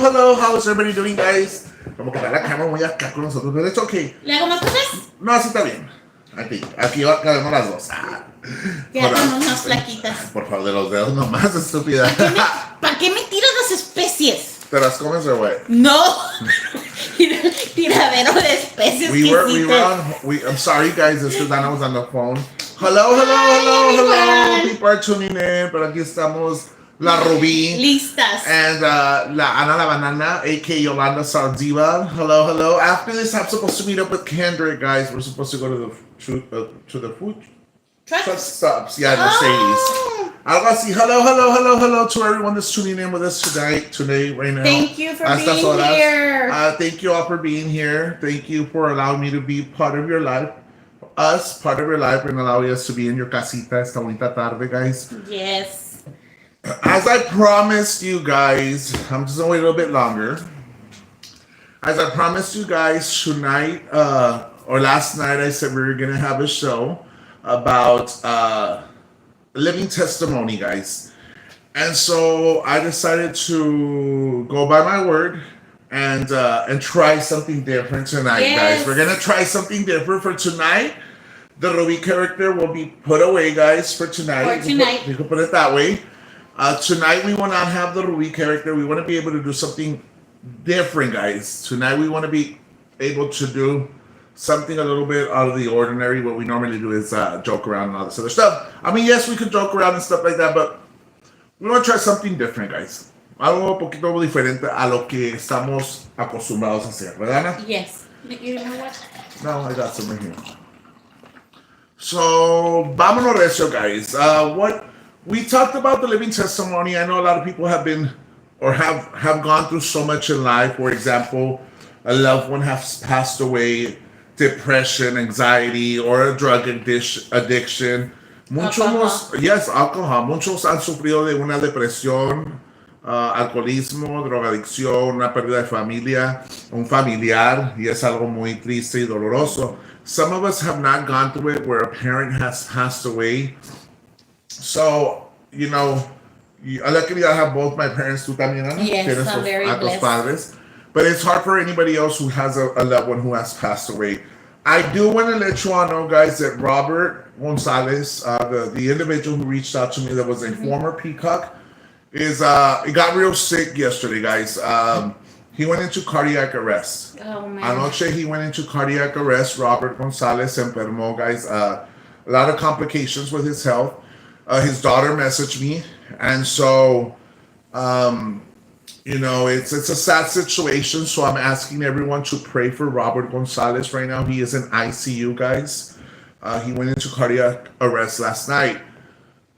hello. How's everybody doing, guys? Como que está la cámara muy acá con nosotros, pero it's okay. ¿Le hago más cosas? No, así está bien. Aquí cabemos las dos. Ya estamos más flaquitas. Por favor, de los dedos nomás, estúpida. ¿Para qué me tiras las especies? ¿Te las comes o what? No. Tiradero de especies. I'm sorry, guys. This is Dana was on the phone. Hello. People are tuning in, pero aquí estamos. La Rubí. Listas. And La Ana La Banana, a.k.a. Yolanda Sardiva. Hello. After this, I'm supposed to meet up with Kendrick, guys. We're supposed to go to the food truck stops. Yeah, Mercedes. Algo así. Hello to everyone that's tuning in with us today, right now. Thank you for being here. Thank you all for being here. Thank you for allowing me to be part of your life. Part of your life, and allowing us to be in your casita esta bonita tarde, guys. Yes. As I promised you guys, I'm just gonna wait a little bit longer. As I promised you guys tonight, or last night, I said we were gonna have a show about living testimony, guys. And so I decided to go by my word and try something different tonight, guys. We're gonna try something different for tonight. The Ruby character will be put away, guys, for tonight. We can put it that way. Tonight we will not have the Ruby character. We want to be able to do something different, guys. Tonight we want to be able to do something a little bit out of the ordinary. What we normally do is joke around and all this other stuff. I mean, yes, we could joke around and stuff like that, but we want to try something different, guys. Algo un poquito diferente a lo que estamos acostumbrados a hacer, ¿verdad, Ana? Yes. You know what? No, I got some right here. So, vámonos recio, guys. We talked about the living testimony. I know a lot of people have been or have gone through so much in life. For example, a loved one has passed away, depression, anxiety, or a drug addiction. Alcohol. Muchos han sufrido de una depresión, alcoholismo, drogadicción, una pérdida de familia, un familiar, y es algo muy triste y doloroso. Some of us have not gone through it where a parent has passed away. So, you know, luckily I have both my parents, tú también, Ana? Yes, I'm very blessed. Padres. But it's hard for anybody else who has a loved one who has passed away. I do want to let you all know, guys, that Robert Gonzalez, the individual who reached out to me that was a former Peacock, he got real sick yesterday, guys. He went into cardiac arrest. Oh, man. Anoche he went into cardiac arrest. Robert Gonzalez enfermó, guys. A lot of complications with his health. His daughter messaged me, and so, you know, it's a sad situation. So I'm asking everyone to pray for Robert Gonzalez right now. He is in ICU, guys. He went into cardiac arrest last night.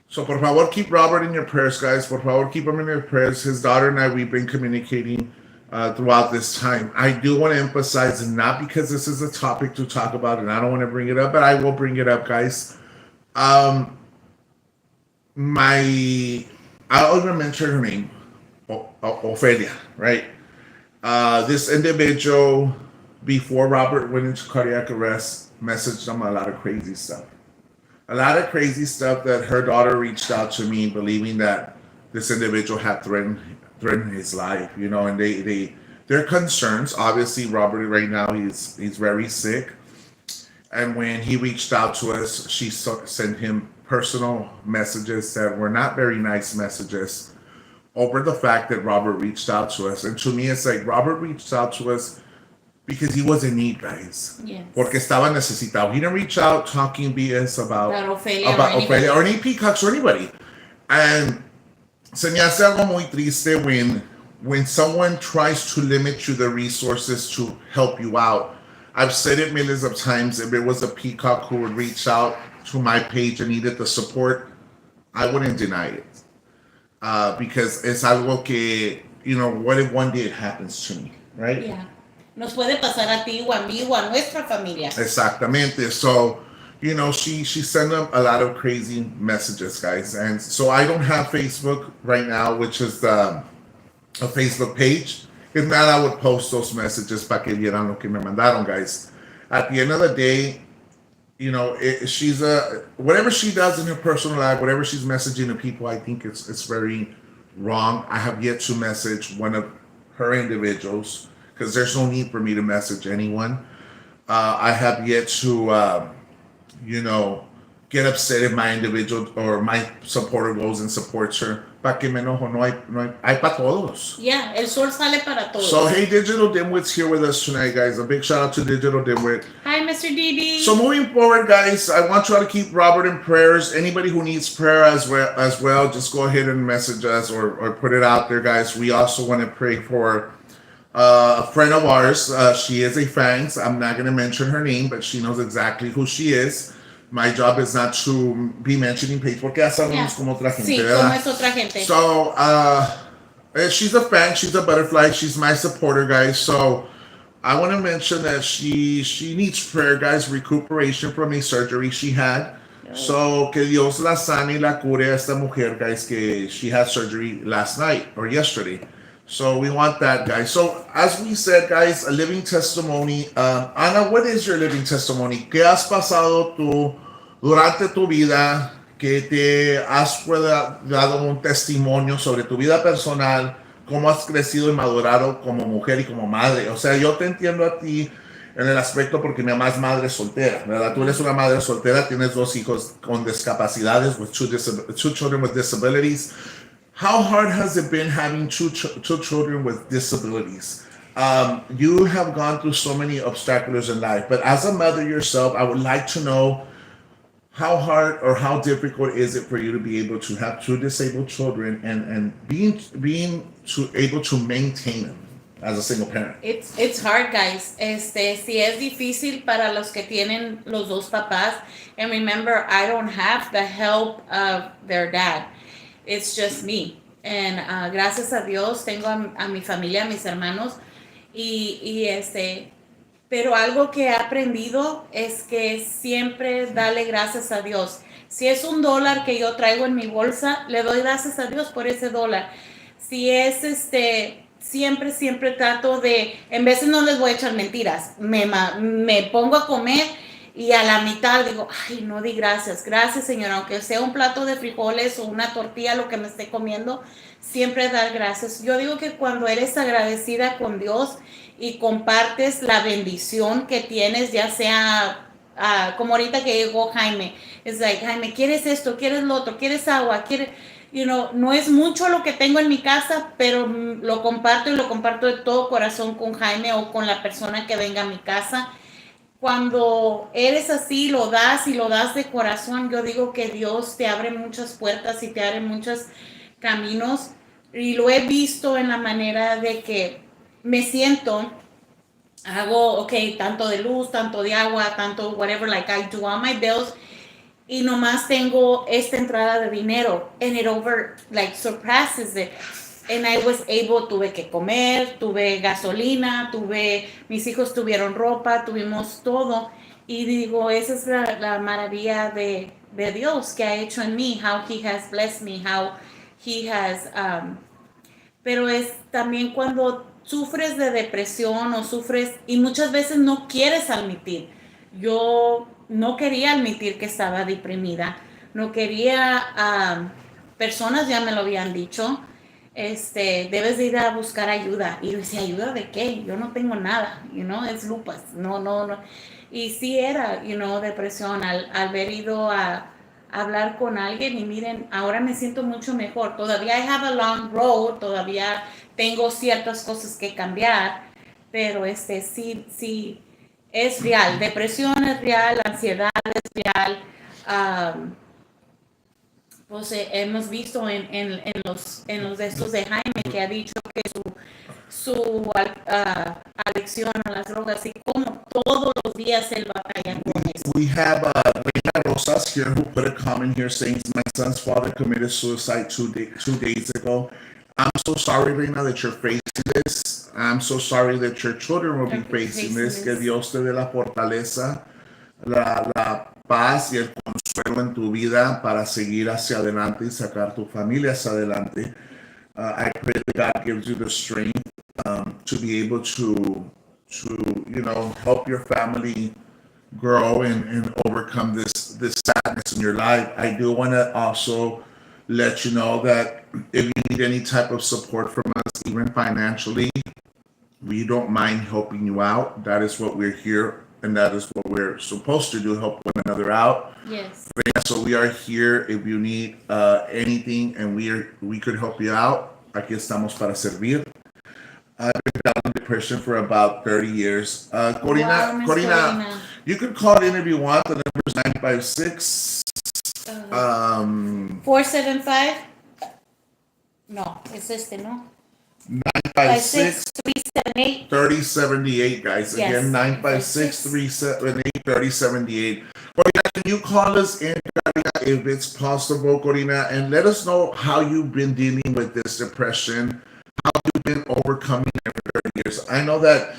So por favor, keep Robert in your prayers, guys. Por favor, keep him in your prayers. His daughter and I, we've been communicating throughout this time. I do want to emphasize, and not because this is a topic to talk about, and I don't want to bring it up, but I will bring it up, guys. I'll even mention her name, Ophelia, right? This individual, before Robert went into cardiac arrest, messaged him a lot of crazy stuff. A lot of crazy stuff that her daughter reached out to me, believing that this individual had threatened his life, you know, and they're concerns. Obviously, Robert right now he's very sick, and when he reached out to us, she sent him personal messages that were not very nice messages over the fact that Robert reached out to us. And to me, it's like Robert reached out to us because he was in need, guys. Yes. Porque estaba necesitado. He didn't reach out talking BS about Ophelia or any peacocks or anybody. And se me hace algo muy triste when someone tries to limit you the resources to help you out. I've said it millions of times. If it was a peacock who would reach out to my page and needed the support, I wouldn't deny it. Because es algo que, you know, what if one day it happens to me, right? Yeah. Nos puede pasar a ti o a mí o a nuestra familia. Exactamente. So, you know, she sent them a lot of crazy messages, guys. And so I don't have Facebook right now, which is a Facebook page. If not, I would post those messages para que vieran lo que me mandaron, guys. At the end of the day, you know, she's whatever she does in her personal life, whatever she's messaging to people, I think it's very wrong. I have yet to message one of her individuals, because there's no need for me to message anyone. I have yet to, you know, get upset if my individual or my supporter goes and supports her. Pa que me enojo, hay para todos. Yeah, el sol sale para todos. So, hey, Digital Dimwit's here with us tonight, guys. A big shout out to Digital Dimwit. Hi, Mr. Didi. So, moving forward, guys, I want you to keep Robert in prayers. Anybody who needs prayer as well, just go ahead and message us or put it out there, guys. We also want to pray for a friend of ours. She is a fan. I'm not going to mention her name, but she knows exactly who she is. My job is not to be mentioning page porque ya sabemos como otra gente, Sí, ¿verdad? como es otra gente. So, she's a fan, she's a butterfly, she's my supporter, guys. So, I want to mention that she needs prayer, guys, recuperation from a surgery she had. So, que Dios la sane y la cure a esta mujer, guys, que she had surgery last night or yesterday. So, we want that, guys. So, as we said, guys, a living testimony. Ana, what is your living testimony? ¿Qué has pasado tú durante tu vida que te has dado un testimonio sobre tu vida personal, cómo has crecido y madurado como mujer y como madre? O sea, yo te entiendo a ti en el aspecto porque mi mamá es madre soltera, ¿verdad? Tú eres una madre soltera, tienes 2 hijos con discapacidades, with 2 children with disabilities. How hard has it been having two children with disabilities? You have gone through so many obstacles in life, but as a mother yourself, I would like to know how hard or how difficult is it for you to be able to have 2 disabled children and being able to maintain them as a single parent? It's hard, guys. Sí es difícil para los que tienen los 2 papás. And remember, I don't have the help of their dad. It's just me. And gracias a Dios tengo a mi familia, a mis hermanos. Pero algo que he aprendido es que siempre dale gracias a Dios. Si es $1 que yo traigo en mi bolsa, le doy gracias a Dios por ese $1. Si es siempre trato de, en veces no les voy a echar mentiras, me pongo a comer y a la mitad digo, ay, no di gracias, Señor, aunque sea un plato de frijoles o una tortilla, lo que me esté comiendo, siempre dar gracias. Yo digo que cuando eres agradecida con Dios y compartes la bendición que tienes, ya sea como ahorita que llegó Jaime, es like, Jaime, ¿quieres esto? ¿Quieres lo otro? ¿Quieres agua? ¿Quieres...? No es mucho lo que tengo en mi casa, pero lo comparto y lo comparto de todo corazón con Jaime o con la persona que venga a mi casa. Cuando eres así, lo das y lo das de corazón, yo digo que Dios te abre muchas puertas y te abre muchos caminos. Y lo he visto en la manera de que me siento, hago, tanto de luz, tanto de agua, tanto whatever, like I do all my bills. Y nomás tengo esta entrada de dinero, and it surpasses it. And I was able, tuve que comer, tuve gasolina, mis hijos tuvieron ropa, tuvimos todo. Y digo, esa es la maravilla de Dios que ha hecho en mí, how He has blessed me, how He has... pero es también cuando sufres de depresión o sufres, y muchas veces no quieres admitir. Yo no quería admitir que estaba deprimida, no quería, personas ya me lo habían dicho, debes de ir a buscar ayuda. Y yo decía, ¿ayuda de qué? Yo no tengo nada, es lupus, no. Y sí era, depresión, al haber ido a hablar con alguien y miren, ahora me siento mucho mejor. Todavía I have a long road, todavía tengo ciertas cosas que cambiar, pero sí, es real, depresión es real, ansiedad es real. Pues hemos visto en los de estos de Jaime que ha dicho que su adicción a las drogas y como todos los días él batalla con eso. We have Reina Rosas here who put a comment here saying my son's father committed suicide 2 days ago. I'm so sorry, Reina, that you're facing this. I'm so sorry that your children will be facing this. Que Dios te dé la fortaleza, la paz y el consuelo en tu vida para seguir hacia adelante y sacar tu familia hacia adelante. I pray that God gives you the strength to be able to help your family grow and overcome this sadness in your life. I do want to also let you know that if you need any type of support from us, even financially, We don't mind helping you out. That is what we're here, and that is what we're supposed to do, help one another out. Yes. So we are here if you need anything, and we could help you out. Aquí estamos para servir. I've been battling depression for about 30 years. Corina, Wow, Miss Corina. you could call in if you want. The number is 956. 475. No, es este, no. 956 378. 3078, guys. Yes. Again, 956 378 3078. Corina, can you call us in, if it's possible, Corina, and let us know how you've been dealing with this depression, how you've been overcoming it for 30 years. I know that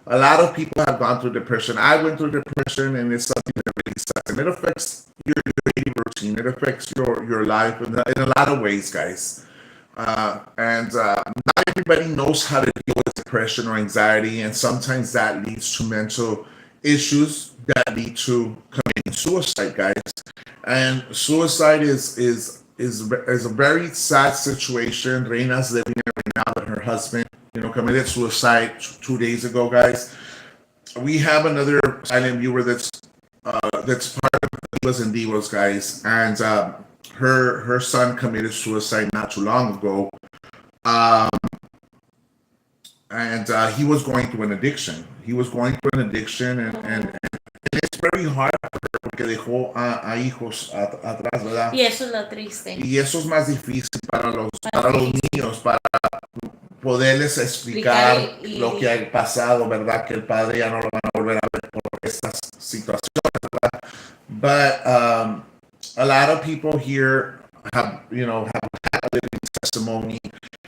a lot of people have gone through depression. I went through depression, and it's something that really sucks. And it affects your daily routine. It affects your life in a lot of ways, guys. And not everybody knows how to deal with depression or anxiety, and sometimes that leads to mental issues that lead to committing suicide, guys. And suicide is a very sad situation. Reina's living it right now that her husband, committed suicide 2 days ago, guys. We have another silent viewer that's part of the Divas and Divos, guys, and her son committed suicide not too long ago, and he was going through an addiction. And it's very hard porque dejó a hijos atrás, ¿verdad? Y eso es lo triste. Y eso es más difícil para los niños, para poderles explicar lo que ha pasado, ¿verdad? Que el padre ya no lo van a volver a ver por estas situaciones, ¿verdad? But a lot of people here have had a living testimony.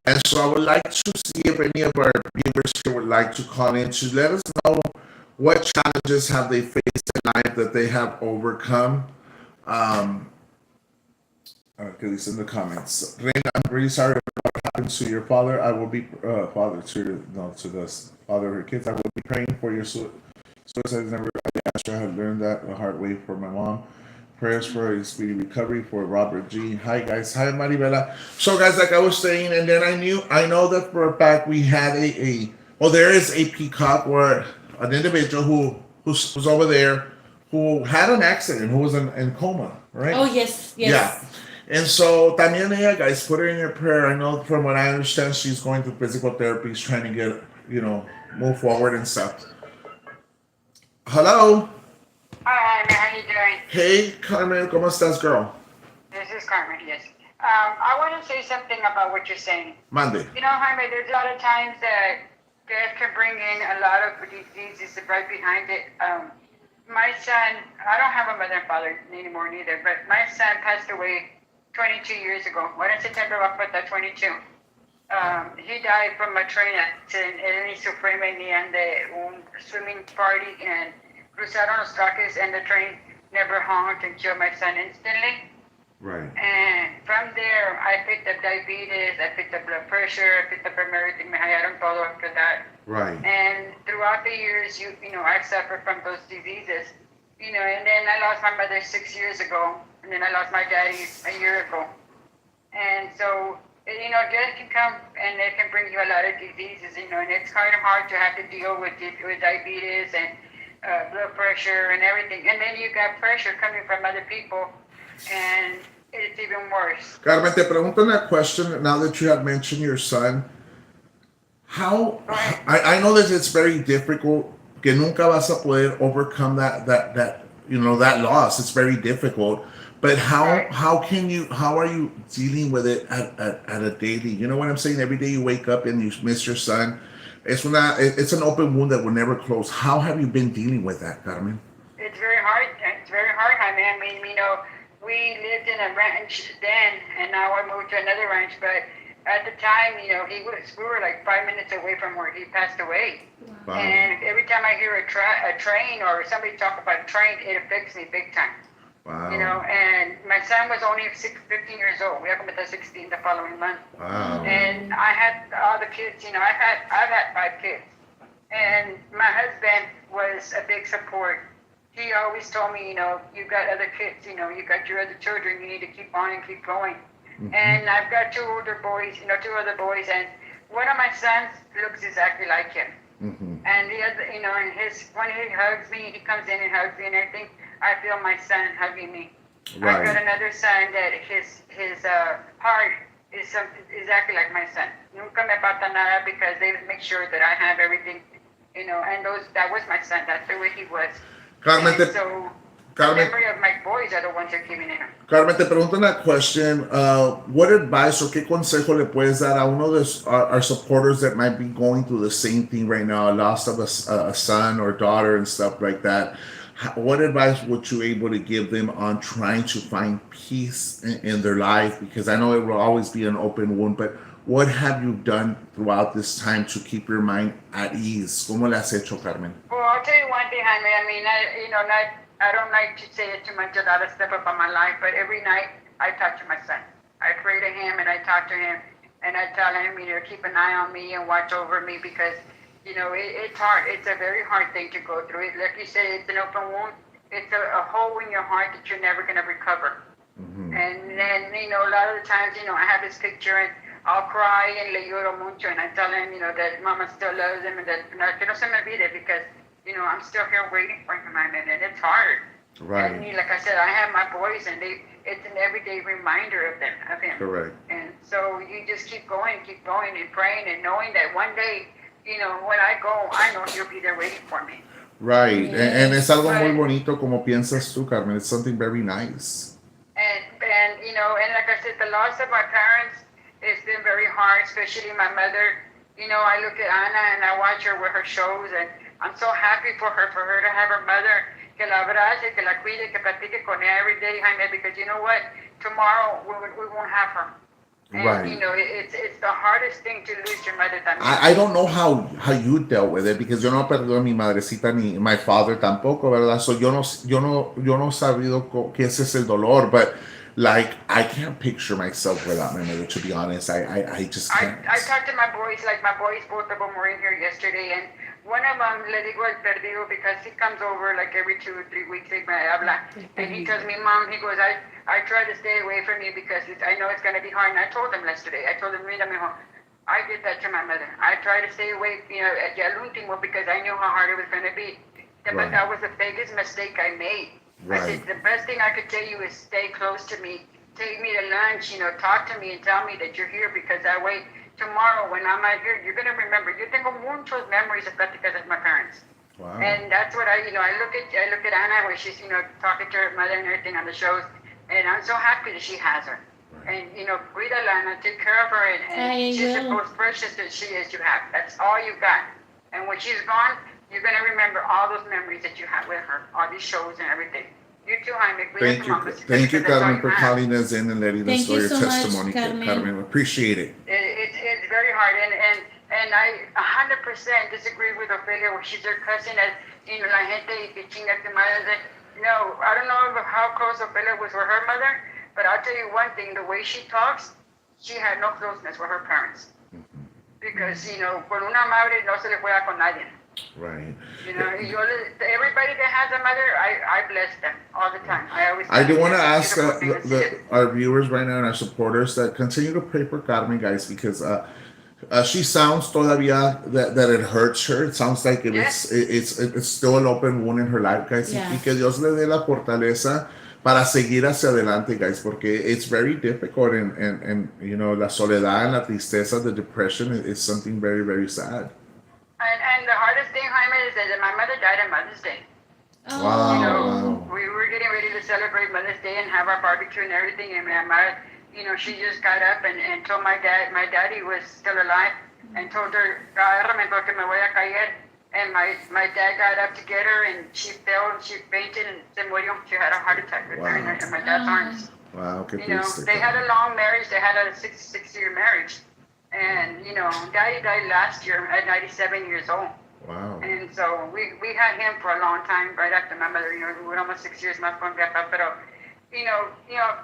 And so I would like to see if any of our viewers here would like to call in to let us know what challenges have they faced in life that they have overcome. Okay, it's in the comments. Reina, I'm really sorry what happened to your father. I will be to the father of her kids. I will be praying for your suicide. Never I have learned that the hard way for my mom. Prayers for a speedy recovery for Robert G. Hi guys. Hi Maribela. So guys, like I was saying, and then I know that for a fact we had there is a peacock where an individual who's over there who had an accident, who was in coma, right? Oh yes. Yeah. And so también ella, guys, put her in your prayer. I know from what I understand, she's going through physical therapy, she's trying to get, move forward and stuff. Hello. Hi, Jaime. How you doing? Hey, Carmen. ¿Cómo estás, girl? This is Carmen, yes. I want to say something about what you're saying. Mande. Jaime, there's a lot of times that death can bring in a lot of diseases right behind it. My son, I don't have a mother and father anymore neither, but my son passed away 22 years ago. Ahora en septiembre va a faltar 22. He died from a train accident. Él y su prima venían de un swimming party and cruzaron los trajes, and the train never honked and killed my son instantly. Right. And from there, I picked up diabetes, I picked up blood pressure, I picked up everything. Me hallaron todo after that. Right. And throughout the years, I suffered from those diseases. And then I lost my mother 6 years ago, and then I lost my daddy a year ago. And so, death can come and it can bring you a lot of diseases, and it's kind of hard to have to deal with diabetes and blood pressure and everything. And then you got pressure coming from other people, and it's even worse. Carmen, te pregunto una question now that you have mentioned your son. How, I know that it's very difficult, que nunca vas a poder overcome that loss. It's very difficult. But how are you dealing with it at a daily? You know what I'm saying? Every day you wake up and you miss your son. It's an open wound that will never close. How have you been dealing with that, Carmen? It's very hard. It's very hard, Jaime. I mean, we lived in a ranch then, and now I moved to another ranch. But at the time, we were like 5 minutes away from where he passed away. Wow. And every time I hear a train or somebody talk about a train, it affects me big time. Wow. And my son was only 15 years old. We are going to be 16 the following month. Wow. And I had all the kids. I've had 5 kids, and my husband was a big support. He always told me, you got other kids, you got your other children. You need to keep on and keep going. Mm-hmm. And I've got 2 older boys, 2 other boys, and one of my sons looks exactly like him. Mhm. And the other, and when he hugs me, he comes in and hugs me and everything. I feel my son hugging me. I've got Right. another son that his heart is exactly like my son. Nunca me falta nada because they make sure that I have everything, and that was my son. That's the way he was. Carmen, And so the Carmen, memory of my boys are the ones that are giving it. Carmen, te pregunto una question. What advice or qué consejo le puedes dar a uno de our supporters that might be going through the same thing right now, a loss of a son or daughter and stuff like that? What advice would you able to give them on trying to find peace in their life? Because I know it will always be an open wound, but what have you done throughout this time to keep your mind at ease? ¿Cómo le has hecho, Carmen? Well, I'll tell you one thing, Jaime. I mean, I don't like to say it too much, a lot of stuff about my life, but every night I talk to my son. I pray to him and I talk to him and I tell him, keep an eye on me and watch over me because, it's hard. It's a very hard thing to go through. Like you said, it's an open wound. It's a hole in your heart that you're never going to recover. Mhm. And then, a lot of the times, I have his picture and I'll cry and le lloro mucho and I tell him, that mama still loves him and that que no se me olvide because, I'm still here waiting for him and it's hard. Right. And like I said, I have my boys and it's an everyday reminder of him. Correct. And so you just keep going and praying and knowing that one day, when I go, I know he'll be there waiting for me. Right. And es algo muy Right. bonito como piensas tú, Carmen. It's something very nice. And like I said, the loss of my parents has been very hard, especially my mother. I look at Ana and I watch her with her shows, and I'm so happy for her to have her mother, que la abrace, que la cuide, que platique con ella every day, Jaime, because you know what? Tomorrow we won't have her. And, Right. It's the hardest thing to lose your mother también. I don't know how you dealt with it because yo no perdí a mi madrecita ni my father tampoco, ¿verdad? So yo no sabido que ese es el dolor, but like I can't picture myself without my mother. To be honest, I just can't. I talked to my boys, like my boys, both of them were in here yesterday, and one of them, le digo el perdido, because he comes over like every 2 or 3 weeks, me habla, and he tells me, Mom, he goes, I try to stay away from you because I know it's going to be hard, and I told him yesterday, mira, mijo, I did that to my mother. I try to stay away, ya al último, because I knew how hard it was going to be. But Right. that was the biggest mistake I made. Right. I said, the best thing I could tell you is stay close to me. Take me to lunch, talk to me and tell me that you're here because that way tomorrow when I'm out here, you're going to remember. Yo tengo muchos memories of pláticas of my parents. Wow. And that's what I look at Ana when she's, talking to her mother and everything on the shows. And I'm so happy that she has her. Right. And, cuídala and take care of her. And she's the most precious that she is you have. That's all you got. And when she's gone, you're going to remember all those memories that you had with her, all these shows and everything. You too, Jaime. Thank you, Carmen, for calling us in and letting us Thank know you your so much, testimony, Carmen. Appreciate it. It's very hard, and I 100% disagree with Ophelia when she's there cussing at la gente que chinga tu madre. No, I don't know how close Ophelia was with her mother, but I'll tell you one thing: the way she talks, she had no closeness with her parents, because con una madre no se le juega con nadie. Right. Everybody that has a mother, I bless them all the time. I do want to that's a ask beautiful thing to see. our viewers right now and our supporters that continue to pray for Carmen, guys, because she sounds todavía that it hurts her. It sounds like Yes. it's still an open wound in her life, guys. Yeah. Y que Dios le dé la fortaleza para seguir hacia adelante, guys, porque it's very difficult and la soledad and la tristeza, the depression is something very, very sad. And the hardest thing, Jaime, is that my mother died on Mother's Day. Oh. Wow. We were getting ready to celebrate Mother's Day and have our barbecue and everything, and my mother, she just got up and told my daddy was still alive, and told her, agárrame porque me voy a caer. And my dad got up to get her, and she fell, and she fainted, and se murió. She had a heart attack in my dad's arms. Wow, qué triste. They had a long marriage. They had a 66-year marriage. And, Daddy died last year at 97 years old. Wow. And so we had him for a long time, right after my mother, we were almost 6 years más con mi papá. Pero,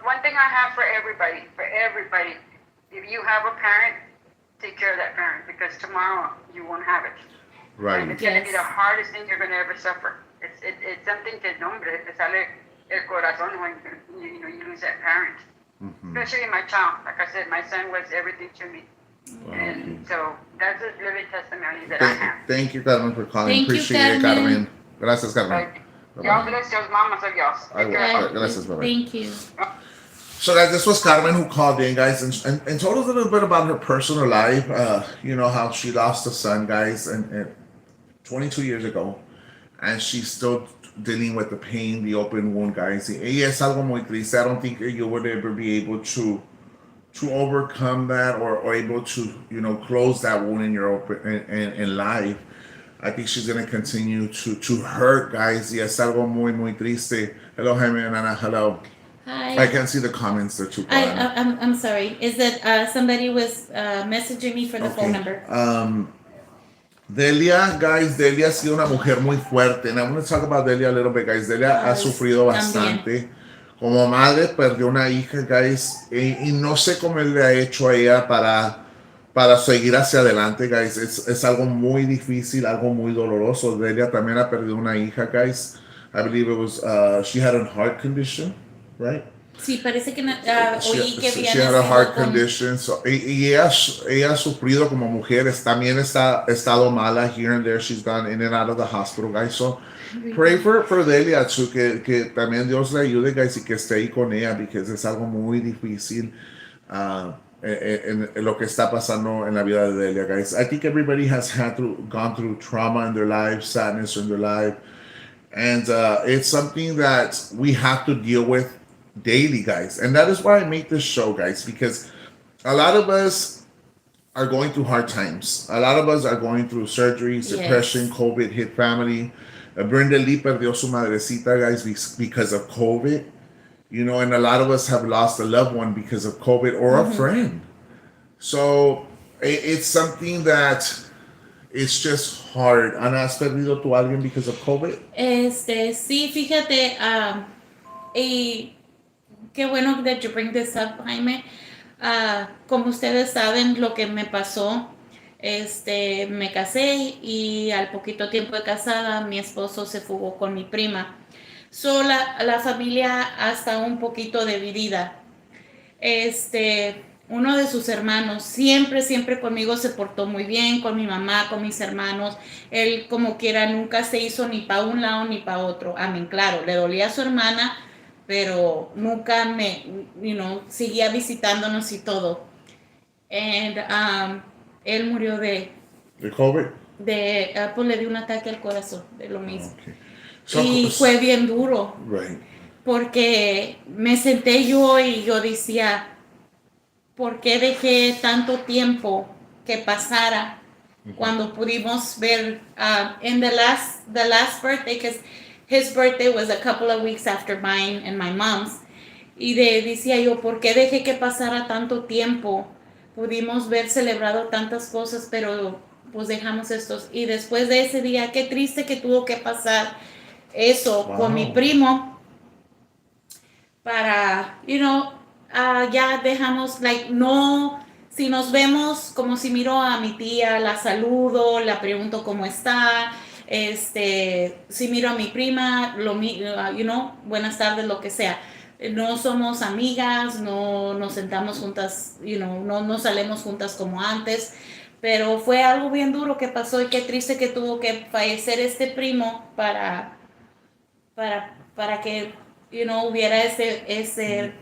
one thing I have for everybody, if you have a parent, take care of that parent, because tomorrow you won't have it. And Right. it's going to be the hardest thing you're going to ever suffer. It's something que, no, hombre, te sale el corazón when you lose that parent. Mhm. Especially my child. Like I said, my son was everything to me. And so that's a living testimony that I have. Thank you, Carmen, for calling. Thank you, Appreciate it, Carmen. Carmen. Gracias, Carmen. Dios bless Dios, mamas a Dios. Ay, Take care. bueno. Gracias, bye-bye. Thank you. So guys, this was Carmen who called in, guys, and told us a little bit about her personal life. You know how she lost a son, guys, and 22 years ago, and she's still dealing with the pain, the open wound, guys. Y es algo muy triste. I don't think you would ever be able to overcome that or able to close that wound in your in life. I think she's gonna continue to hurt, guys. Y es algo muy muy triste. Hello, Jaime and Ana. Hello. Hi. I can't see the comments. They're too quiet. I'm sorry. Is that somebody was messaging me for the phone number? Delia, guys, Delia ha sido una mujer muy fuerte. And I'm going to talk about Delia a little bit, guys. Delia ha sufrido bastante. Como madre, perdió una hija, guys. Y no sé cómo él le ha hecho a ella para seguir hacia adelante, guys. Es algo muy difícil, algo muy doloroso. Delia también ha perdido una hija, guys. I believe it was, she had a heart condition, right? Sí, parece que oí que she had a heart condition. So, y ella ha sufrido como mujeres. También ha estado mala here and there. She's gone in and out of the hospital, guys. So pray for Delia too, que también Dios le ayude, guys, y que esté ahí con ella, porque es algo muy difícil en lo que está pasando en la vida de Delia, guys. I think everybody has gone through trauma in their life, sadness in their life, and it's something that we have to deal with daily, guys. And that is why I make this show, guys, because a lot of us are going through hard times. A lot of us are going through surgeries, depression, COVID hit family. Brenda Lee perdió su madrecita, guys, because of COVID. And a lot of us have lost a loved one because of COVID or a friend. So it's something that it's just hard. Ana, ¿has perdido tú a alguien because of COVID? Sí, fíjate, y qué bueno that you bring this up, Jaime. Como ustedes saben, lo que me pasó, me casé y al poquito tiempo de casada, mi esposo se fugó con mi prima. La familia hasta un poquito dividida. Uno de sus hermanos siempre conmigo se portó muy bien, con mi mamá, con mis hermanos. Él como quiera nunca se hizo ni para un lado ni para otro. Claro, le dolía a su hermana, pero nunca seguía visitándonos y todo. Él murió ¿De COVID? Pues le dio un ataque al corazón, de lo mismo. Okay. Y fue bien duro. Right. Porque me senté yo y yo decía, ¿por qué dejé tanto tiempo que pasara cuando pudimos ver in the last birthday, because his birthday was a couple of weeks after mine and my mom's, y decía yo, ¿por qué dejé que pasara tanto tiempo? Pudimos ver celebrado tantas cosas, pero pues dejamos estos. Y después de ese día, qué triste que tuvo que pasar eso con mi primo para, ya dejamos, no, si nos vemos, como si miro a mi tía, la saludo, la pregunto cómo está, si miro a mi prima, buenas tardes, lo que sea. No somos amigas, no nos sentamos juntas, no salimos juntas como antes, pero fue algo bien duro que pasó y qué triste que tuvo que fallecer este primo para que, hubiera ese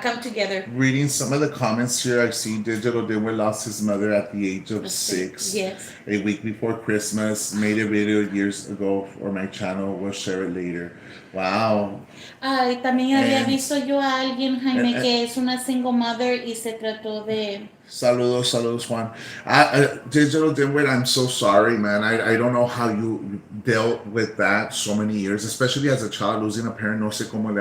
come together. Reading some of the comments here, I see Digital Dimwit lost his mother at the age of 6. Yes. A week before Christmas. Made a video years ago for my channel. We'll share it later. Wow. Y también había visto yo a alguien, Jaime, que es una single mother y se trató de... Saludos, Juan. Digital Dimwit, I'm so sorry, man. I don't know how you dealt with that so many years, especially as a child losing a parent. No sé cómo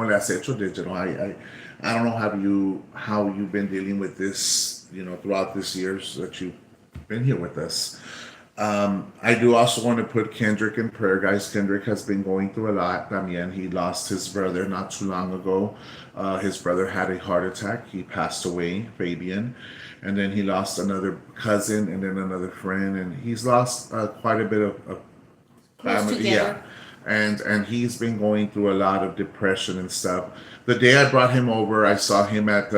le has hecho, Digital. I don't know how you've been dealing with this, throughout these years that you've been here with us. I do also want to put Kendrick in prayer, guys. Kendrick has been going through a lot. También, he lost his brother not too long ago. His brother had a heart attack. He passed away, Fabian. And then he lost another cousin and then another friend. And he's lost quite a bit of family. Yeah. and he's been going through a lot of depression and stuff. The day I brought him over, I saw him at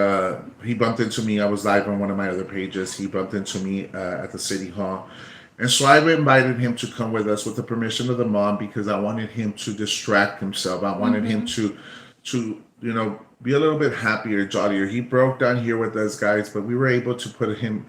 he bumped into me. I was live on one of my other pages. He bumped into me at the city hall, and so I invited him to come with us with the permission of the mom because I wanted him to distract himself. I wanted him to be a little bit happier, jollier. He broke down here with us guys, but we were able to put him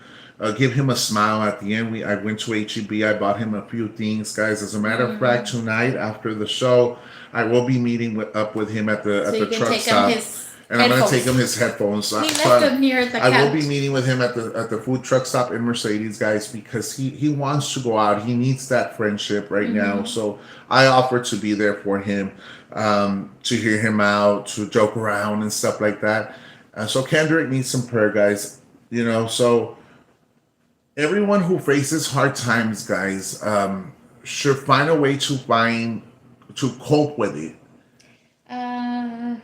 give him a smile at the end. I went to HEB. I bought him a few things, guys. As a matter of fact, tonight after the show, I will be meeting up with him at So you the can truck take him stop, his and I'm going to take him headphones. his headphones. He left them here at the I will be couch. meeting with him at the food truck stop in Mercedes, guys, because he wants to go out. He needs that friendship right now. So I offered to be there for him, to hear him out, to joke around and stuff like that. So Kendrick needs some prayer, guys. So everyone who faces hard times, guys, should find a way to cope with it. Uh,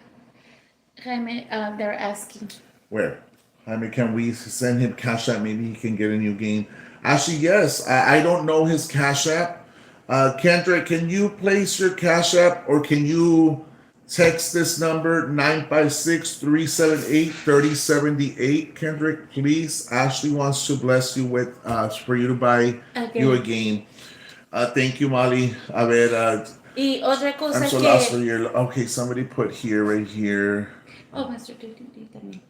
Jaime, they're asking. Where? I mean, can we send him Cash App? Maybe he can get a new game. Actually, yes. I don't know his Cash App. Kendrick, can you place your Cash App or can you text this number 956-378-3078? Kendrick, please. Ashley wants to bless you with for you to buy you a Okay. game. Thank you, Molly. A ver, Y otra I'm cosa so lost for que. your. Okay, somebody put here, right here. Oh, Master Duty también.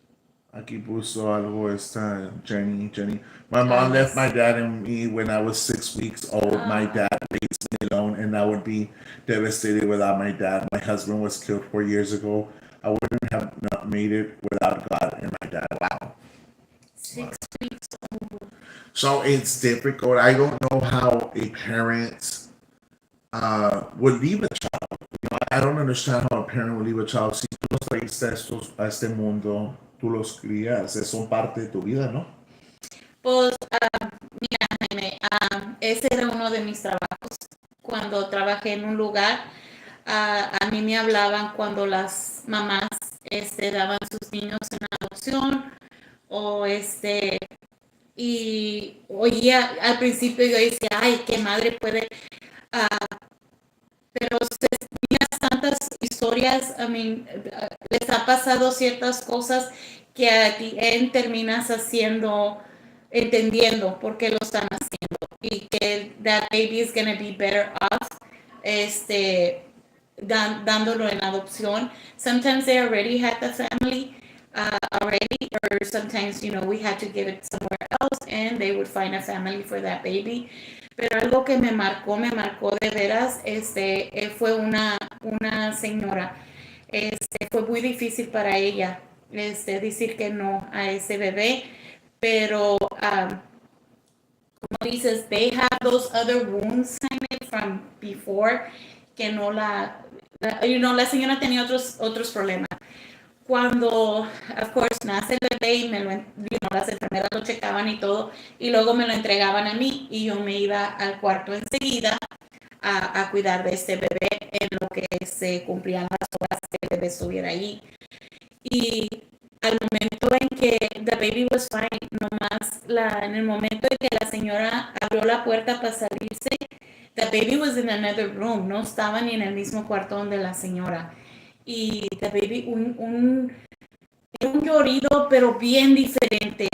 Aquí puso algo esta Jenny. My Ah, mom left my yes. dad and me when I was 6 weeks old. My Ah, dad raised me alone, and I would be devastated without my dad. My husband was killed 4 years ago. I wouldn't have not made it without God and my dad. Wow. 6 weeks old. So it's difficult. I don't know how a parent would leave a child. I don't understand how a parent would leave a child. Si tú los traíste a este mundo, tú los crías, son parte de tu vida, ¿no? Pues, mira, Jaime, ese era uno de mis trabajos. Cuando trabajé en un lugar, a mí me hablaban cuando las mamás daban sus niños en adopción o y oía, al principio yo decía, ay, qué madre puede, ah, pero miras tantas historias, les ha pasado ciertas cosas que a ti terminas entendiendo por qué lo están haciendo y que that baby is gonna be better off, dándolo en adopción. Sometimes they already had the family already, or sometimes, we had to give it somewhere else and they would find a family for that baby. Pero algo que me marcó de veras, fue una señora, fue muy difícil para ella, decir que no a ese bebé, pero, como dices, they have those other wounds from before, que no la señora tenía otros problemas. Cuando, of course, nace el bebé y las enfermeras lo checaban y todo, y luego me lo entregaban a mí y yo me iba al cuarto enseguida a cuidar de este bebé en lo que se cumplían las horas que el bebé estuviera ahí. Y al momento en que the baby was fine, en el momento en que la señora abrió la puerta para salirse, the baby was in another room, no estaba ni en el mismo cuarto donde la señora. Y the baby, un llorido, pero bien diferente.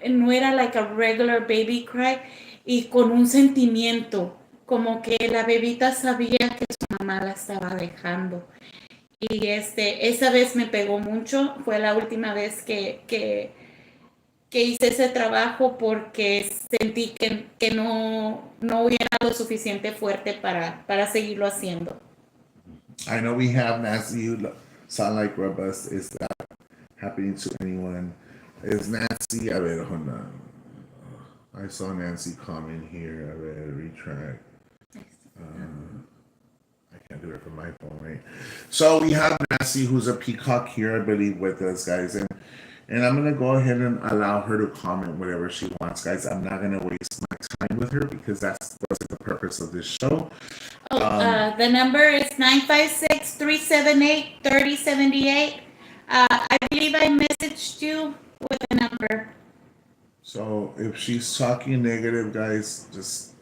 No era like a regular baby cry, y con un sentimiento, como que la bebita sabía que su mamá la estaba dejando. Y esa vez me pegó mucho, fue la última vez que hice ese trabajo porque sentí que no hubiera lo suficiente fuerte para seguirlo haciendo. I know we have Nancy. You sound like robust. Is that happening to anyone? Is Nancy? I ver, hold on. I saw Nancy comment here. I read retract. I can't do it from my phone, right? So we have Nancy, who's a peacock here, I believe, with us, guys, and I'm gonna go ahead and allow her to comment whatever she wants, guys. I'm not gonna waste my time with her because that's the purpose of this show. The number is 956-378-3078. I believe I messaged you with the number. So if she's talking negative, guys, just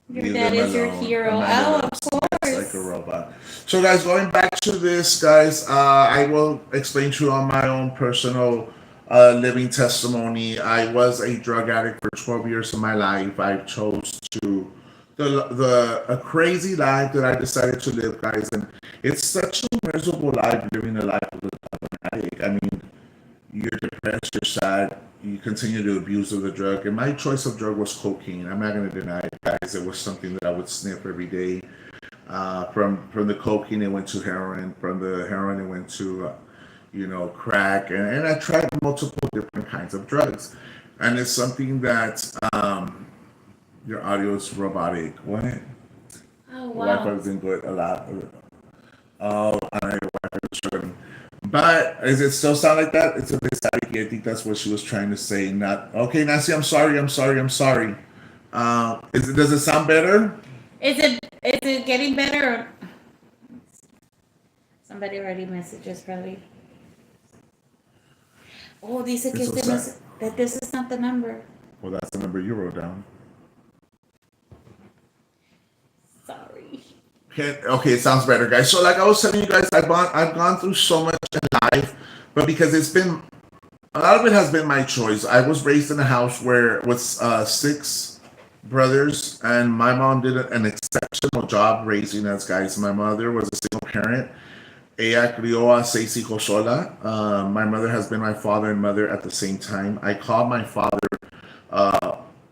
Your leave dad them is your alone. hero. Amanda Oh, of loves you guys course. like a robot. So, guys, going back to this, guys, I will explain to you on my own personal living testimony. I was a drug addict for 12 years of my life. I chose to a crazy life that I decided to live, guys, and it's such a miserable life living a life of an addict. I mean, you're depressed, you're sad, you continue to abuse of the drug. And my choice of drug was cocaine. I'm not going to deny it, guys. It was something that I would sniff every day. From the cocaine, it went to heroin. From the heroin, it went to, crack. And I tried multiple different kinds of drugs. And it's something that your audio is robotic. What? Oh, The Wi-Fi wow. isn't good a lot. Oh, I know your Wi-Fi is struggling. But does it still sound like that? It's a bit staticky. I think that's what she was trying to say. Not okay, Nancy. I'm sorry. I'm sorry. I'm sorry. Does it sound better? Is it getting better? Somebody already messages probably. Oh, dice que It's so sad. that this is not the number. Well, that's the number you wrote down. Sorry. Okay, it sounds better, guys. So, like I was telling you guys, I've gone through so much in life, but because it's been a lot of it has been my choice. I was raised in a house where with six brothers, and my mom did an exceptional job raising us, guys. My mother was a single parent. Ella crió a seis hijos sola. My mother has been my father and mother at the same time. I call my father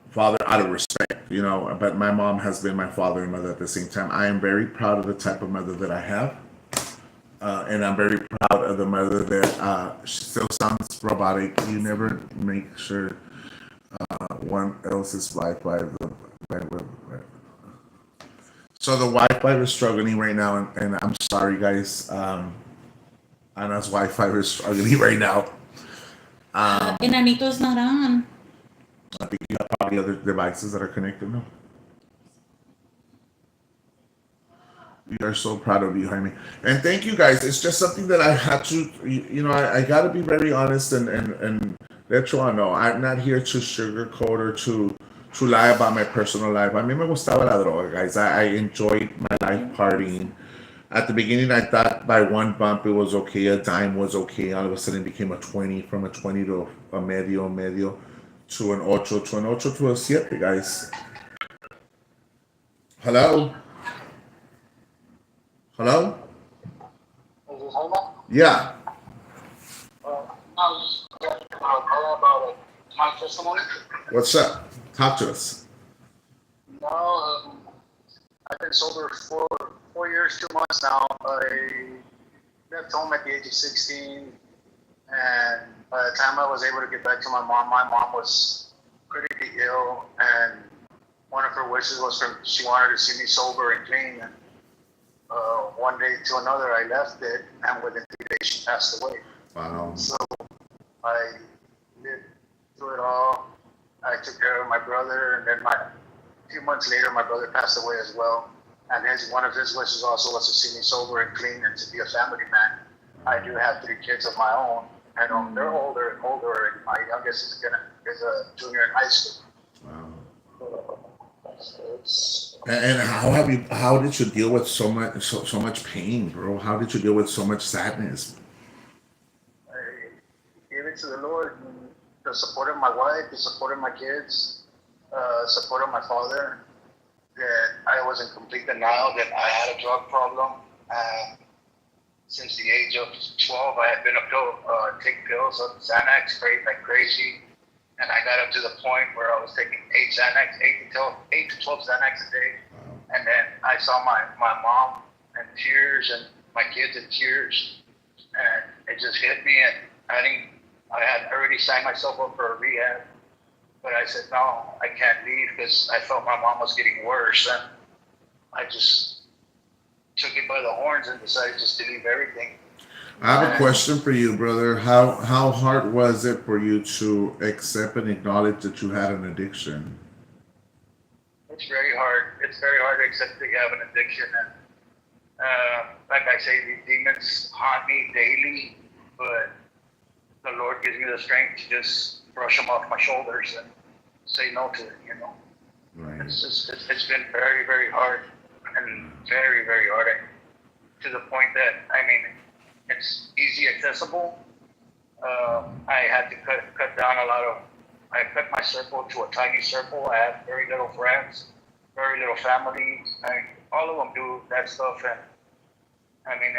father out of respect, but my mom has been my father and mother at the same time. I am very proud of the type of mother that I have. And I'm very proud of the mother that she still sounds robotic. You never make sure one else's Wi-Fi. So the Wi-Fi is struggling right now, and I'm sorry, guys. Anna's Wi-Fi is struggling right now. Enanito's not on. I think you have probably other devices that are connected. No, we are so proud of you, Jaime, and thank you, guys. It's just something that I had to, I got to be very honest and let you all know. I'm not here to sugarcoat or to lie about my personal life. A mí me gustaba la droga, guys. I enjoyed my life partying. At the beginning, I thought by one bump it was okay, a dime was okay. All of a sudden, it became a 20, from a 20 to a medio, to an ocho, to a siete, guys. Hello? Hello? Is this Homer? Yeah. I was just about my testimony. What's up? Talk to us. No, I've been sober for 4 years, 2 months now. I left home at the age of 16, and by the time I was able to get back to my mom was critically ill, and one of her wishes was she wanted to see me sober and clean. And one day to another, I left it, and within 3 days, she passed away. Wow. So I lived through it all. I took care of my brother, and then a few months later, my brother passed away as well. And one of his wishes also was to see me sober and clean and to be a family man. I do have 3 kids of my own, and they're older. And my youngest is a junior in high school. Wow. It's, And how did you deal with so much pain, bro? How did you deal with so much sadness? I gave it to the Lord. And the support of my wife, the support of my kids, support of my father. That I was in complete denial that I had a drug problem. Since the age of 12, I had been take pills of Xanax like crazy. And I got up to the point where I was taking 8 to 12 Xanax a day. And then I saw my mom in tears and my kids in tears. And it just hit me. And I had already signed myself up for a rehab. But I said, no, I can't leave because I felt my mom was getting worse. And I just took it by the horns and decided just to leave everything. I have a question for you, brother. How hard was it for you to accept and acknowledge that you had an addiction? It's very hard. It's very hard to accept that you have an addiction. And like I say, these demons haunt me daily. But the Lord gives me the strength to just brush them off my shoulders and say no to it, Right. It's been very, very hard. and very, very hard. To the point that, I mean, it's easy accessible. I had to cut down a lot of. I cut my circle to a tiny circle. I have very little friends, very little family. All of them do that stuff, and I mean,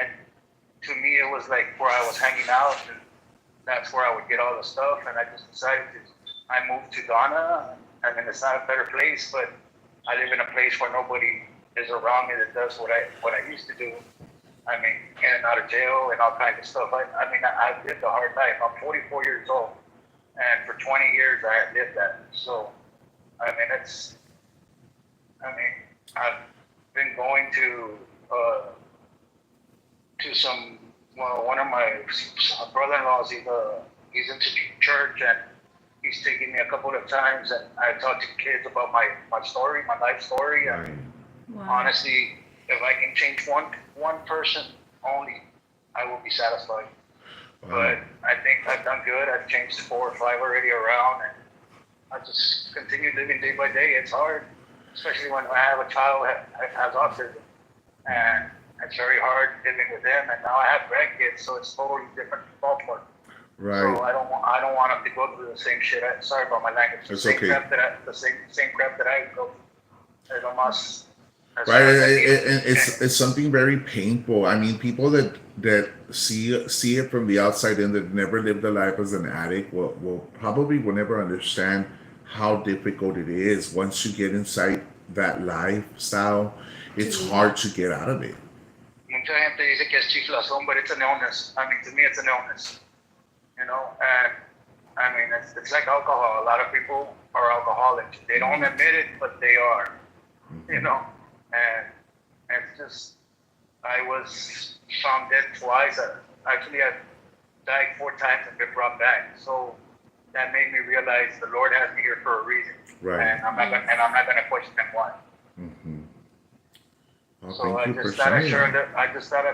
to me, it was like where I was hanging out, and that's where I would get all the stuff. And I just decided I moved to Ghana. I mean, it's not a better place, but I live in a place where nobody is around me that does what I used to do. I mean, in and out of jail and all kinds of stuff. I mean, I've lived a hard life. I'm 44 years old, and for 20 years I have lived that. So, I mean, I've been going to some. Well, one of my brother-in-laws, he's into church, and he's taken me a couple of times, and I talked to kids about my story, my life story, and Wow. honestly, if I can change one person only, I will be satisfied. Wow. But I think I've done good. I've changed 4 or 5 already around, and I just continue living day by day. It's hard, especially when I have a child that has autism, and it's very hard living with him. And now I have grandkids, so it's totally different ballpark. Right. So I don't want them to go through the same shit. Sorry about my language. It's same okay. crap the same crap that I go through. I must. Right, and it's something very painful. I mean, people that see it from the outside in, that never lived a life as an addict will probably will never understand how difficult it is. Once you get inside that lifestyle, it's hard to get out of it. Mucha gente dice que es chiflazón, but it's an illness. I mean, to me, it's an illness. You know, and I mean, it's like alcohol. A lot of people are alcoholics. They don't admit it, but they are. You know, and it's just, I was found dead twice. Actually, I died 4 times and been brought back. So that made me realize the Lord has me here for a reason. Right. And I'm not gonna question why. Mm-hmm. Well, So I thank you for just thought I'd sharing.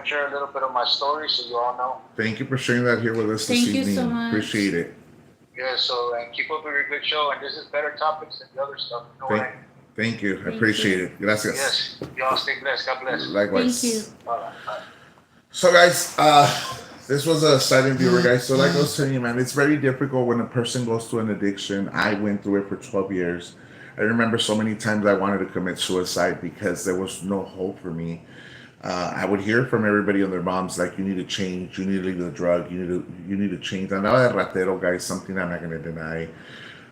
share a little bit of my story so you all know. Thank you for sharing that here with us Thank this you evening. so much. Appreciate it. Yeah, so and keep up with your good show, and this is better topics than the other stuff. No Thank, way. thank you. I Thank appreciate you. it. Gracias. Yes, y'all stay blessed. God bless. Likewise. Thank you. Bye. So guys, this was a silent viewer, guys. So like I was telling you, man, it's very difficult when a person goes through an addiction. I went through it for 12 years. I remember so many times I wanted to commit suicide because there was no hope for me. I would hear from everybody and their moms like, you need to change, you need to leave the drug, you need to change. Andaba de ratero, guys, something I'm not going to deny.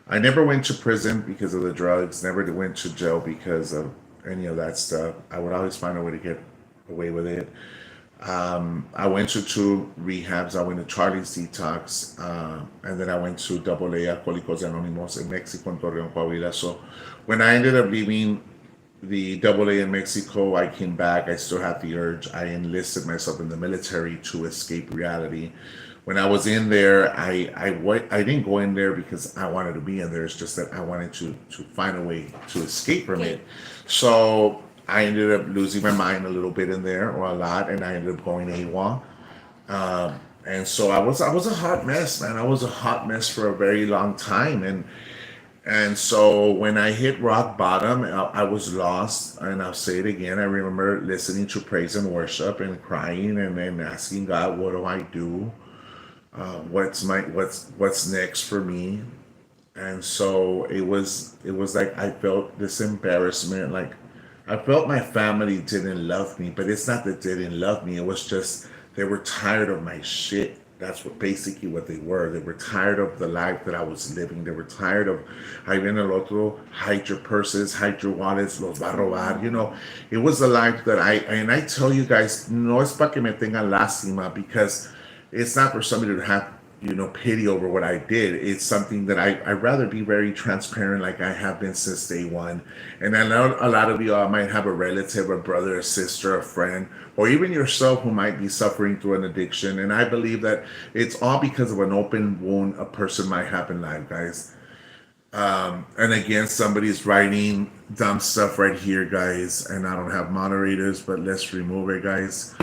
I never went to prison because of the drugs, never went to jail because of any of that stuff. I would always find a way to get away with it. I went to 2 rehabs. I went to Charlie's Detox, and then I went to AA, Alcohólicos Anónimos, in Mexico, in Torreón, Coahuila. So when I ended up leaving the AA in Mexico, I came back. I still had the urge. I enlisted myself in the military to escape reality. When I was in there, I didn't go in there because I wanted to be in there. It's just that I wanted to find a way to escape from it. So I ended up losing my mind a little bit in there, or a lot, and I ended up going AWOL. And so I was a hot mess, man. I was a hot mess for a very long time, and so when I hit rock bottom, I was lost. And I'll say it again. I remember listening to praise and worship and crying and then asking God, "What do I do? What's next for me?" And so it was like I felt this embarrassment, like I felt my family didn't love me, but it's not that they didn't love me. It was just they were tired of my shit. That's basically what they were. They were tired of the life that I was living. They were tired of ahí viene el otro, hide your purses, hide your wallets, los va a robar. You know, it was a life that I tell you guys, no es para que me tengan lástima, because it's not for somebody to have, pity over what I did. It's something that I'd rather be very transparent, like I have been since day one. And I know a lot of you might have a relative, a brother, a sister, a friend, or even yourself who might be suffering through an addiction. And I believe that it's all because of an open wound a person might have in life, guys. And again, somebody's writing dumb stuff right here, guys. And I don't have moderators, but let's remove it, guys.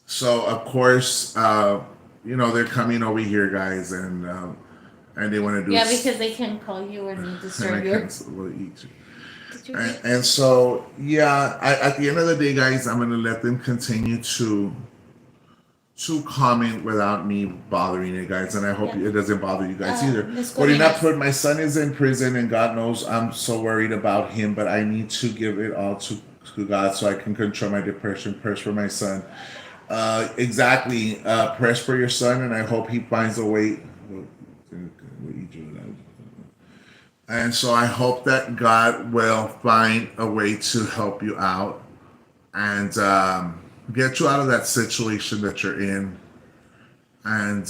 So of course, they're coming over here, guys, and they want to do. Yeah, because they can call you and and I disturb you. cancel. Well, 2 And, weeks. and so, yeah, at the end of the day, guys, I'm gonna let them continue to comment without me bothering you guys, and I hope Yeah. it doesn't bother you guys either. Ms. What enough Colinas. put my son is in prison, and God knows I'm so worried about him, but I need to give it all to God so I can control my depression. Prayers for my son. Exactly. Prayers for your son, and I hope he finds a way. And so I hope that God will find a way to help you out and get you out of that situation that you're in. And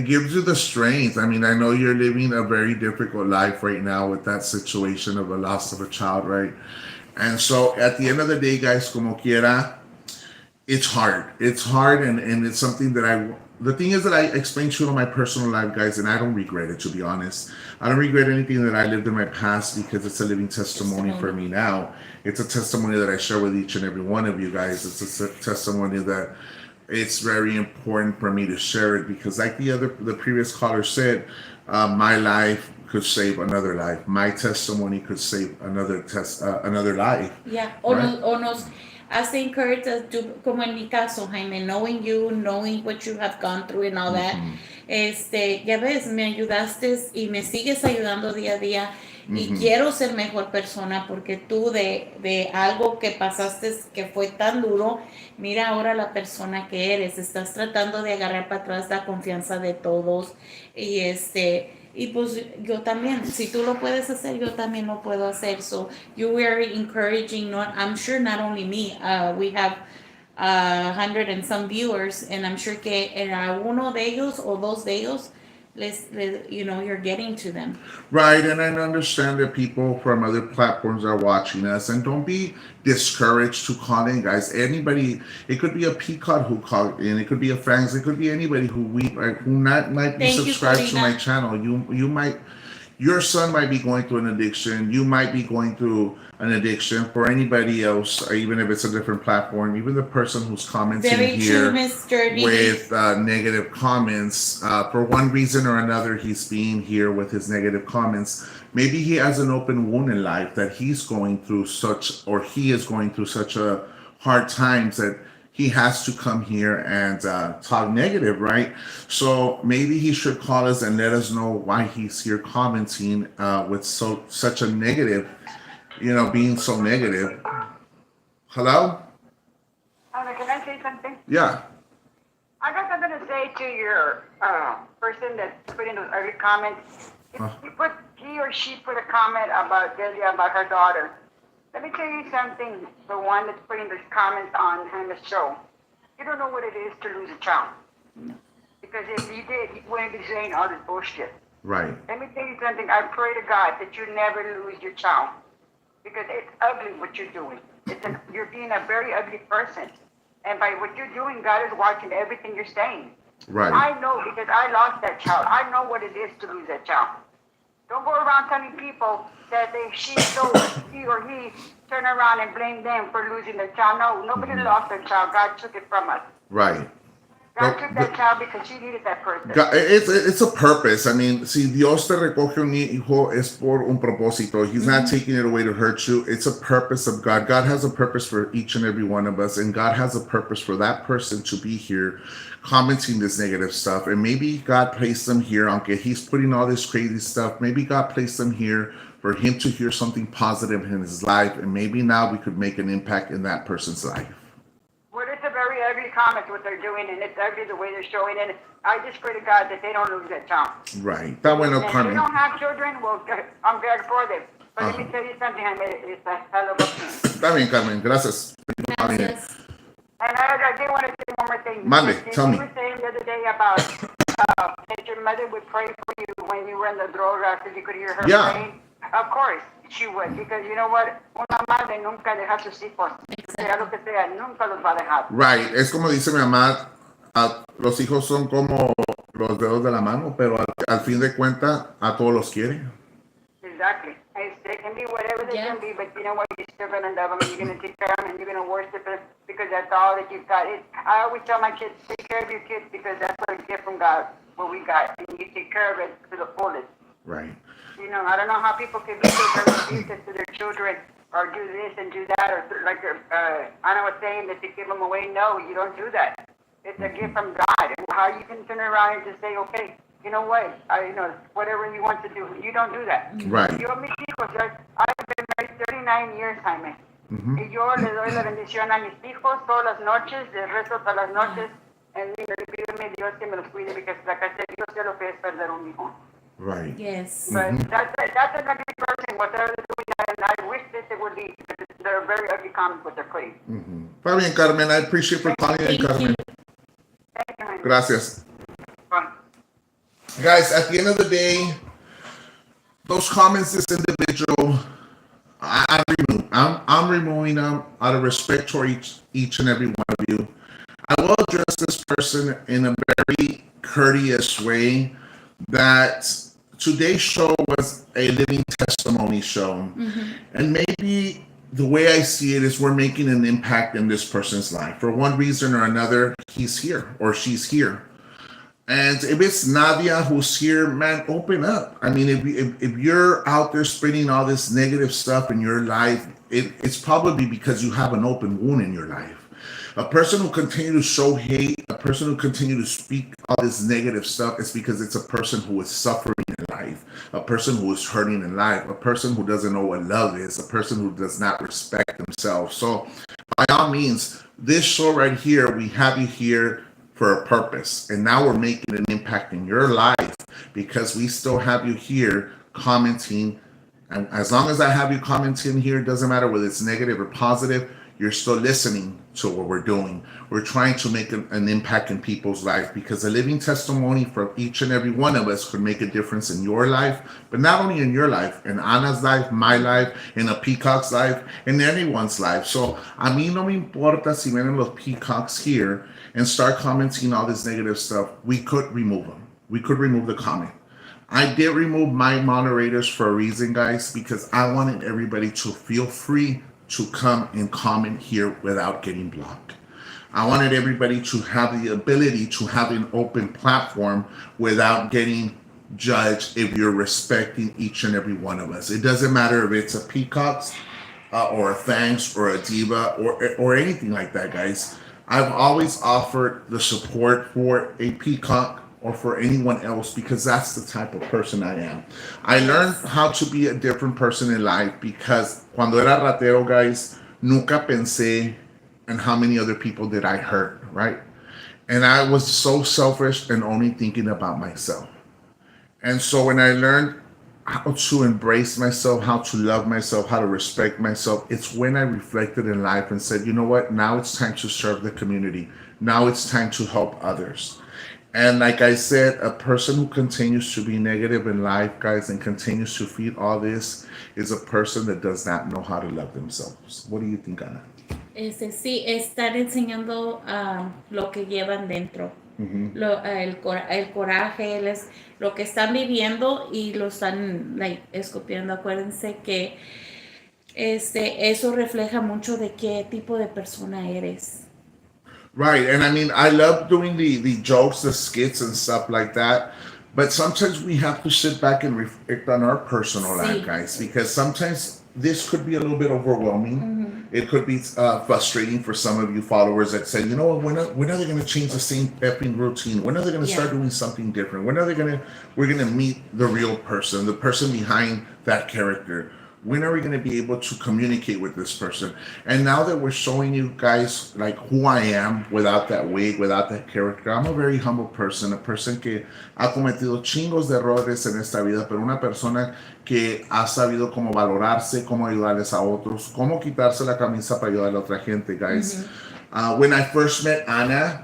gives you the strength. I mean, I know you're living a very difficult life right now with that situation of a loss of a child, right? And so at the end of the day, guys, como quiera, it's hard. It's hard, and it's something that the thing is that I explained to you in my personal life, guys, and I don't regret it, to be honest. I don't regret anything that I lived in my past because it's a living testimony for me now. It's a testimony that I share with each and every one of you guys. It's a testimony that it's very important for me to share it because, like the previous caller said, my life could save another life. My testimony could save another life, Yeah, right? o nos hace encourage us to, como en mi caso, Jaime, knowing you, knowing what you have gone through and all that. Ya ves, me ayudaste y me sigues ayudando día a día y quiero ser mejor persona porque tú de algo que pasaste que fue tan duro, mira ahora la persona que eres, estás tratando de agarrar para atrás la confianza de todos y pues yo también, si tú lo puedes hacer, yo también lo puedo hacer. So you're very encouraging, I'm sure not only me, we have 100 and some viewers, and I'm sure que en alguno de ellos o dos de ellos, you're getting to them. Right, and I understand that people from other platforms are watching us, and don't be discouraged to call in, guys. Anybody, it could be a Peacock who called in, it could be a Franks, it could be anybody who might be Thank you, subscribed to my Corina. channel. You might, your son might be going through an addiction. You might be going through an addiction. For anybody else, even if it's a different platform, even the person who's commenting Very here true, Mr. D. with negative comments, for one reason or another, he's being here with his negative comments. Maybe he has an open wound in life that he's going through he is going through such a hard times that he has to come here and talk negative, right? So maybe he should call us and let us know why he's here commenting with such a negative, being so negative. Hello? Can I say something? Yeah. I got something to say to your person that put in those early comments. He or she put a comment about Delia, about her daughter. Let me tell you something, the one that's putting those comments on the show. You don't know what it is to lose a child. Because if you did, you wouldn't be saying all this bullshit. Right. Let me tell you something. I pray to God that you never lose your child. Because it's ugly what you're doing. You're being a very ugly person. And by what you're doing, God is watching everything you're saying. Right. I know because I lost that child. I know what it is to lose that child. Don't go around telling people that she or he turn around and blame them for losing their child. No, nobody lost their child. God took it from us. Right. God took that child because she needed that person. It's a purpose. I mean, si Dios te recoge un hijo es por un propósito. He's not taking it away to hurt you. It's a purpose of God. God has a purpose for each and every one of us, and God has a purpose for that person to be here commenting this negative stuff. And maybe God placed them here, aunque he's putting all this crazy stuff. Maybe God placed them here for him to hear something positive in his life, and maybe now we could make an impact in that person's life. Well, it's a very ugly comment what they're doing, and it's ugly the way they're showing it. I just pray to God that they don't lose that child. Right. That went up, And if Carmen. they don't have children, well, I'm glad for them. But let me tell you something, it's a hell of a thing. Está bien, Carmen. Gracias. Gracias. And I did want to say one more thing. Mande, tell me. You were saying the other day about that your mother would pray for you when you were in the droga because you could hear her Yeah. praying. Of course, she would, because you know what? Una madre nunca deja a sus hijos. Sea lo que sea, nunca los va a dejar. Right. Es como dice mi mamá, los hijos son como los dedos de la mano, pero al fin de cuentas a todos los quiere. Exactly. They can be whatever they can be, but you know what? You're still going to love them, and you're going to take care of them, and you're going to worship them, because that's all that you've got. I always tell my kids, take care of your kids, because that's what you get from God, what we got, and you take care of it to the fullest. Right. You know, I don't know how people can be so very abusive to their children or do this and do that, or like Anna was saying that they give them away. No, you don't do that. It's a gift from God. And how you can turn around and just say, okay, you know what, whatever you want to do, you don't do that. Right. Yo, mis hijos, I've been married 39 years, Jaime. Y yo le doy la bendición a mis hijos todas las noches, les rezo todas las noches, y le pido a mi Dios que me los cuide, porque la casa de Dios sé lo que es perder un hijo. Right. Yes. But that's an ugly person, whatever they're doing, and I wish that they would be, they're very ugly comments what they're putting. Está bien, Carmen. I appreciate for calling in, Thank you. Carmen. Thank you, honey. Gracias. Bye. Guys, at the end of the day, those comments, this individual, I'm removing them out of respect for each and every one of you. I will address this person in a very courteous way that today's show was a living testimony show. And maybe the way I see it is we're making an impact in this person's life. For one reason or another, he's here or she's here. And if it's Nadia who's here, man, open up. I mean, if you're out there spreading all this negative stuff in your life, it's probably because you have an open wound in your life. A person who continues to show hate, a person who continues to speak all this negative stuff, is because it's a person who is suffering in life, a person who is hurting in life, a person who doesn't know what love is, a person who does not respect themselves. So by all means, this show right here, we have you here for a purpose. And now we're making an impact in your life because we still have you here commenting. And as long as I have you commenting here, it doesn't matter whether it's negative or positive, you're still listening to what we're doing. We're trying to make an impact in people's life because a living testimony from each and every one of us could make a difference in your life, but not only in your life, in Anna's life, my life, in a Peacock's life, in anyone's life. So a mí no me importa si vienen los Peacocks here and start commenting all this negative stuff. We could remove them. We could remove the comment. I did remove my moderators for a reason, guys, because I wanted everybody to feel free to come and comment here without getting blocked. I wanted everybody to have the ability to have an open platform without getting judged if you're respecting each and every one of us. It doesn't matter if it's a Peacocks or a Thanks or a Diva or anything like that, guys. I've always offered the support for a Peacock or for anyone else because that's the type of person I am. I learned how to be a different person in life because cuando era ratero, guys, nunca pensé in how many other people did I hurt, right? And I was so selfish and only thinking about myself. And so when I learned how to embrace myself, how to love myself, how to respect myself, it's when I reflected in life and said, you know what, now it's time to serve the community. Now it's time to help others. And like I said, a person who continues to be negative in life, guys, and continues to feed all this is a person that does not know how to love themselves. What do you think, Ana? Sí, están enseñando lo que llevan dentro. El coraje, lo que están viviendo y lo están escupiendo. Acuérdense que eso refleja mucho de qué tipo de persona eres. Right, and I mean, I love doing the jokes, the skits and stuff like that, but sometimes we have to sit back and reflect on our personal life, guys, because sometimes this could be a little bit overwhelming. It could be frustrating for some of you followers that say, you know what, when are they going to change the same effing routine? When are they going to start doing something different? When are we're going to meet the real person, the person behind that character? When are we going to be able to communicate with this person? And now that we're showing you guys like who I am without that wig, without that character, I'm a very humble person, a person que ha cometido chingos de errores en esta vida, pero una persona que ha sabido cómo valorarse, cómo ayudarles a otros, cómo quitarse la camisa para ayudar a otra gente, guys. When I first met Ana,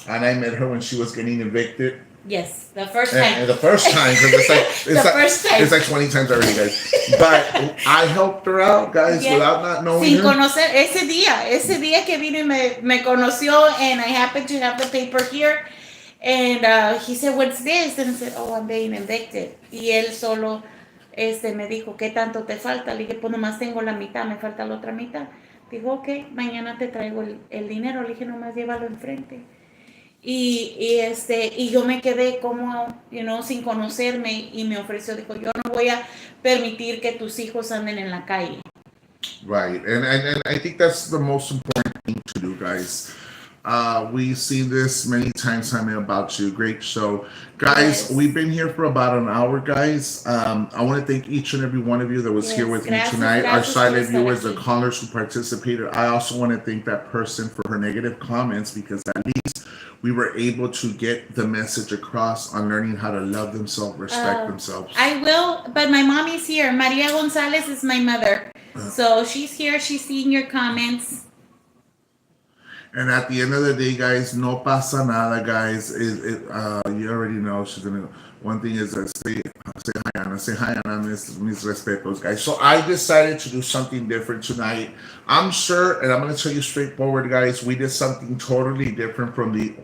I met her when she was getting evicted. Yes, the first time. And the first time, because it's like 20 times already, guys. But I helped her out, guys, without not knowing Sin her. conocer, ese día que vine me conoció, and I happened to have the paper here, and he said, what's this? And I said, oh, I'm being evicted. Y él solo me dijo, ¿qué tanto te falta? Le dije, pues nomás tengo la mitad, me falta la otra mitad. Dijo, ok, mañana te traigo el dinero. Le dije, nomás llévalo enfrente. y yo me quedé como, sin conocerme y me ofreció, dijo, yo no voy a permitir que tus hijos anden en la calle. Right, and I think that's the most important thing to do, guys. We've seen this many times, Jaime, about you. Great show. Guys, Yes. we've been here for about an hour, guys. I want to thank each and every one of you that was here Yes, with gracias, me tonight. Our gracias por silent estar viewers, the aquí. callers who participated. I also want to thank that person for her negative comments because at least we were able to get the message across on learning how to love themselves, respect themselves. I will, but my mom is here. Maria Gonzalez is my mother. So she's here. She's seeing your comments. And at the end of the day, guys, no pasa nada, guys. You already know she's gonna. One thing is say hi, Anna, mis respetos, guys. So I decided to do something different tonight. I'm sure, and I'm gonna tell you straightforward, guys. We did something totally different from the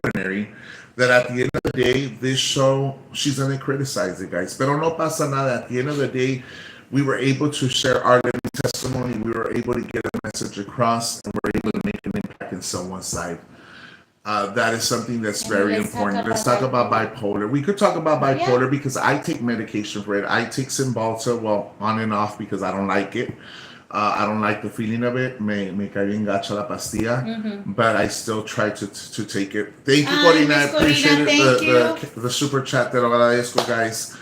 ordinary. That at the end of the day, this show, she's gonna criticize it, guys. Pero no pasa nada. At the end of the day, we were able to share our living testimony. We were able to get a message across, and we're able to make an impact in someone's life. That is something that's And very let's talk important. Let's about talk about bipolar. We could talk about Yeah. bipolar because I take medication for it. I take Cymbalta, well, on and off because I don't like it. I don't like the feeling of it. Me cae bien gacha la pastilla, but I still try to take it. Thank you, Ay, Corina. I Miss Corina, appreciate thank it. The super chat. Te lo agradezco, guys.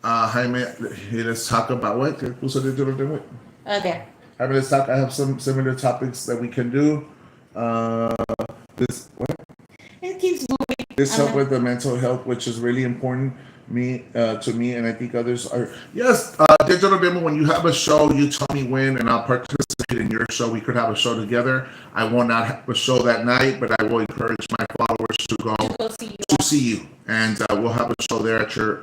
Jaime, let's talk about what? ¿Qué puso de todo el tema? There. Jaime, let's talk. I have some similar topics that we can do. This what? It keeps moving. This help with the mental health, which is really important to me, and I think others are. Yes, Digital Demo. When you have a show, you tell me when, and I'll participate in your show. We could have a show together. I will not have a show that night, but I will encourage my followers to go Go see you. to see you, and we'll have a show there at your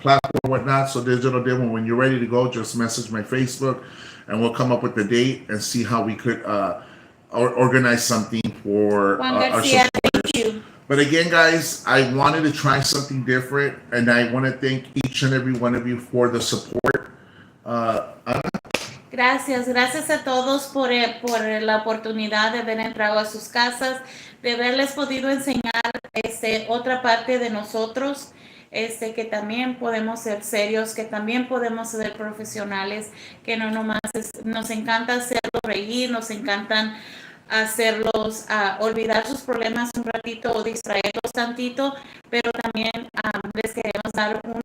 platform, whatnot. So Digital Demo, when you're ready to go, just message my Facebook, and we'll come up with the date and see how we could organize something for Juan our Garcia, supporters. thank you. But again, guys, I wanted to try something different, and I want to thank each and every one of you for the support. Ana? Gracias a todos por la oportunidad de haber entrado a sus casas, de haberles podido enseñar otra parte de nosotros, que también podemos ser serios, que también podemos ser profesionales, que no nomás nos encanta hacerlos reír, nos encantan hacerlos olvidar sus problemas un ratito o distraerlos tantito, pero también les queremos dar un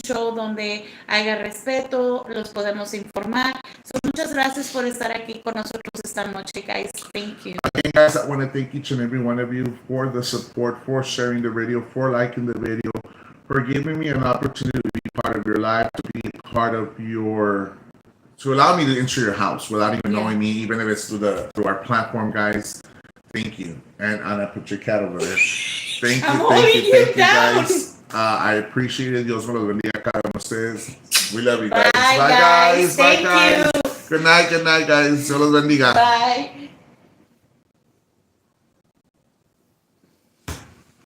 show donde haya respeto, los podemos informar. So, muchas gracias por estar aquí con nosotros esta noche, guys. Thank you. Again, guys, I want to thank each and every one of you for the support, for sharing the video, for liking the video, for giving me an opportunity to be part of your life, to be part of your, to allow me to enter your house without even Yeah. knowing me, even if it's through our platform, guys. Thank you. And Anna, put your cat over there. Thank you, I'm thank holding you, you thank you, down. guys. I appreciate it. Dios me los bendiga a cada uno de ustedes. We love you guys. Bye, guys. Bye, Thank guys. you. Good night, guys. Dios los bendiga. Bye.